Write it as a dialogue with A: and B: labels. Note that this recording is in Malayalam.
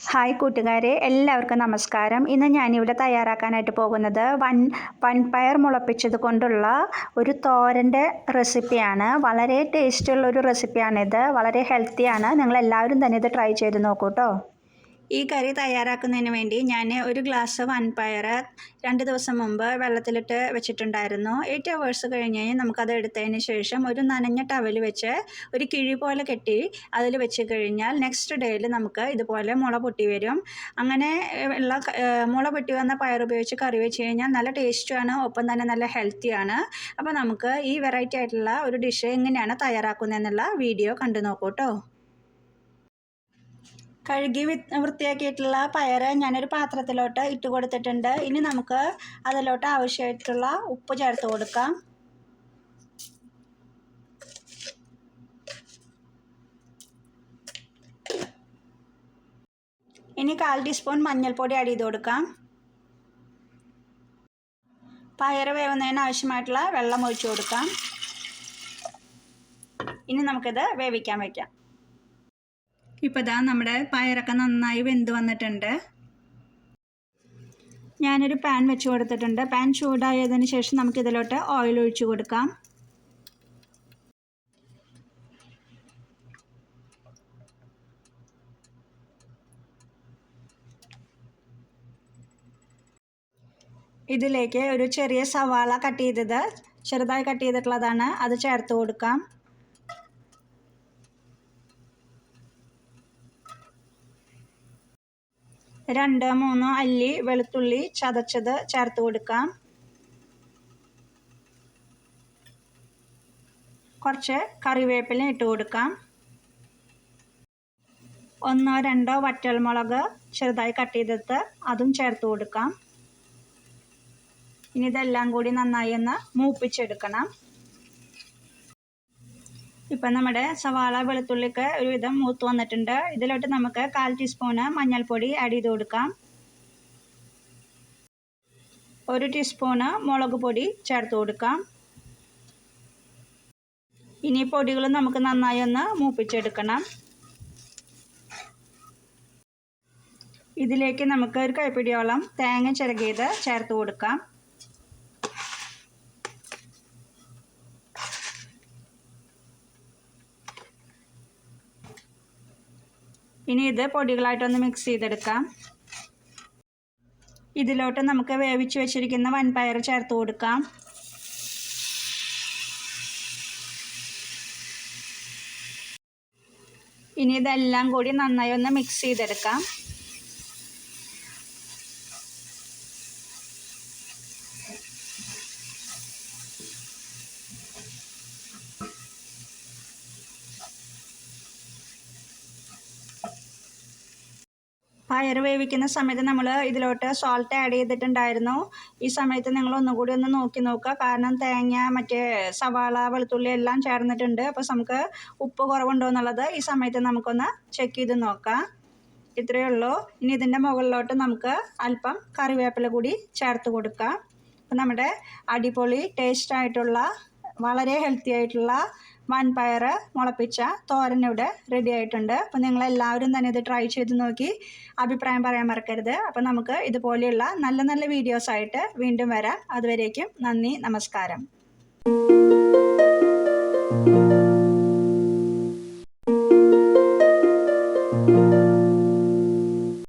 A: ഹായ് കൂട്ടുകാരെ, എല്ലാവർക്കും നമസ്കാരം. ഇന്ന് ഞാനിവിടെ തയ്യാറാക്കാനായിട്ട് പോകുന്നത് വൻപയർ മുളപ്പിച്ചത് കൊണ്ടുള്ള ഒരു തോരൻ്റെ റെസിപ്പിയാണ്. വളരെ ടേസ്റ്റുള്ള ഒരു റെസിപ്പിയാണിത്. വളരെ ഹെൽത്തിയാണ്. നിങ്ങളെല്ലാവരും തന്നെ ഇത് ട്രൈ ചെയ്ത് നോക്കൂ കേട്ടോ. ഈ കറി തയ്യാറാക്കുന്നതിന് വേണ്ടി ഞാൻ ഒരു ഗ്ലാസ് വൻപയർ 2 ദിവസം മുമ്പ് വെള്ളത്തിലിട്ട് വെച്ചിട്ടുണ്ടായിരുന്നു. 8 hours കഴിഞ്ഞ് നമുക്കത് എടുത്തതിന് ശേഷം ഒരു നനഞ്ഞ ടവൽ വെച്ച് ഒരു കിഴി പോലെ കെട്ടി അതിൽ വെച്ച് കഴിഞ്ഞാൽ നെക്സ്റ്റ് ഡേയിൽ നമുക്ക് ഇതുപോലെ മുള പൊട്ടി വരും. അങ്ങനെ ഉള്ള മുള പൊട്ടി വന്ന പയർ ഉപയോഗിച്ച് കറി വെച്ച് കഴിഞ്ഞാൽ നല്ല ടേസ്റ്റുമാണ്, ഒപ്പം തന്നെ നല്ല ഹെൽത്തിയാണ്. അപ്പോൾ നമുക്ക് ഈ വെറൈറ്റി ആയിട്ടുള്ള ഒരു ഡിഷ് എങ്ങനെയാണ് തയ്യാറാക്കുന്നതെന്നുള്ള വീഡിയോ കണ്ടു നോക്കൂ കേട്ടോ. കഴുകി വൃത്തിയാക്കിയിട്ടുള്ള പയർ ഞാനൊരു പാത്രത്തിലോട്ട് ഇട്ട് കൊടുത്തിട്ടുണ്ട്. ഇനി നമുക്ക് അതിലോട്ട് ആവശ്യമായിട്ടുള്ള ഉപ്പ് ചേർത്ത് കൊടുക്കാം. ഇനി 1/4 ടീസ്പൂൺ മഞ്ഞൾപ്പൊടി ആഡ് ചെയ്ത് കൊടുക്കാം. പയർ വേവുന്നതിന് ആവശ്യമായിട്ടുള്ള വെള്ളം ഒഴിച്ചു കൊടുക്കാം. ഇനി നമുക്കിത് വേവിക്കാൻ വയ്ക്കാം. ഇപ്പോൾ ഇതാ നമ്മുടെ പയറൊക്കെ നന്നായി വെന്ത് വന്നിട്ടുണ്ട്. ഞാനൊരു പാൻ വെച്ച് കൊടുത്തിട്ടുണ്ട്. പാൻ ചൂടായതിന് ശേഷം നമുക്കിതിലോട്ട് ഓയിൽ ഒഴിച്ചു കൊടുക്കാം. ഇതിലേക്ക് ഒരു ചെറിയ സവാള ചെറുതായി കട്ട് ചെയ്തിട്ടുള്ളതാണ്, അത് ചേർത്ത് കൊടുക്കാം. രണ്ട് മൂന്ന് അല്ലി വെളുത്തുള്ളി ചതച്ചത് ചേർത്ത് കൊടുക്കാം. കുറച്ച് കറിവേപ്പില ഇട്ട് കൊടുക്കാം. 1-2 വറ്റൽമുളക് ചെറുതായി കട്ട് ചെയ്തിട്ട് അതും ചേർത്ത് കൊടുക്കാം. ഇനി ഇതെല്ലാം കൂടി നന്നായി ഒന്ന് മൂപ്പിച്ചെടുക്കണം. ഇപ്പം നമ്മുടെ സവാള വെളുത്തുള്ളിക്ക് ഒരുവിധം മൂത്ത് വന്നിട്ടുണ്ട്. ഇതിലോട്ട് നമുക്ക് 1/4 ടീസ്പൂണ് മഞ്ഞൾപ്പൊടി ആഡ് ചെയ്ത് കൊടുക്കാം. 1 ടീസ്പൂണ് മുളക് പൊടി ചേർത്ത് കൊടുക്കാം. ഇനി പൊടികൾ നമുക്ക് നന്നായി ഒന്ന് മൂപ്പിച്ചെടുക്കണം. ഇതിലേക്ക് നമുക്ക് ഒരു കൈപ്പിടിയോളം തേങ്ങ ചിരകിയത് ചേർത്ത് കൊടുക്കാം. ഇനി ഇത് പൊടികളായിട്ടൊന്ന് മിക്സ് ചെയ്തെടുക്കാം. ഇതിലോട്ട് നമുക്ക് വേവിച്ച് വെച്ചിരിക്കുന്ന വൻപയർ ചേർത്ത് കൊടുക്കാം. ഇനി ഇതെല്ലാം കൂടി നന്നായി ഒന്ന് മിക്സ് ചെയ്തെടുക്കാം. പയർ വേവിക്കുന്ന സമയത്ത് നമ്മൾ ഇതിലോട്ട് സോൾട്ട് ആഡ് ചെയ്തിട്ടുണ്ടായിരുന്നു. ഈ സമയത്ത് നിങ്ങൾ ഒന്നുകൂടി ഒന്ന് നോക്കി നോക്കുക. കാരണം തേങ്ങ മറ്റേ സവാള വെളുത്തുള്ളി എല്ലാം ചേർന്നിട്ടുണ്ട്. അപ്പോൾ നമുക്ക് ഉപ്പ് കുറവുണ്ടോ എന്നുള്ളത് ഈ സമയത്ത് നമുക്കൊന്ന് ചെക്ക് ചെയ്ത് നോക്കാം. ഇത്രയേ ഉള്ളൂ. ഇനി ഇതിൻ്റെ മുകളിലോട്ട് നമുക്ക് അല്പം കറിവേപ്പില കൂടി ചേർത്ത് കൊടുക്കാം. അപ്പോൾ നമ്മുടെ അടിപൊളി ടേസ്റ്റായിട്ടുള്ള വളരെ ഹെൽത്തി ആയിട്ടുള്ള വൻപയർ മുളപ്പിച്ച തോരൻ ഇവിടെ റെഡി ആയിട്ടുണ്ട്. അപ്പോൾ നിങ്ങളെല്ലാവരും തന്നെ ഇത് ട്രൈ ചെയ്ത് നോക്കി അഭിപ്രായം പറയാൻ മറക്കരുത്. അപ്പോൾ നമുക്ക് ഇതുപോലെയുള്ള നല്ല നല്ല വീഡിയോസായിട്ട് വീണ്ടും വരാം. അതുവരേക്കും നന്ദി, നമസ്കാരം.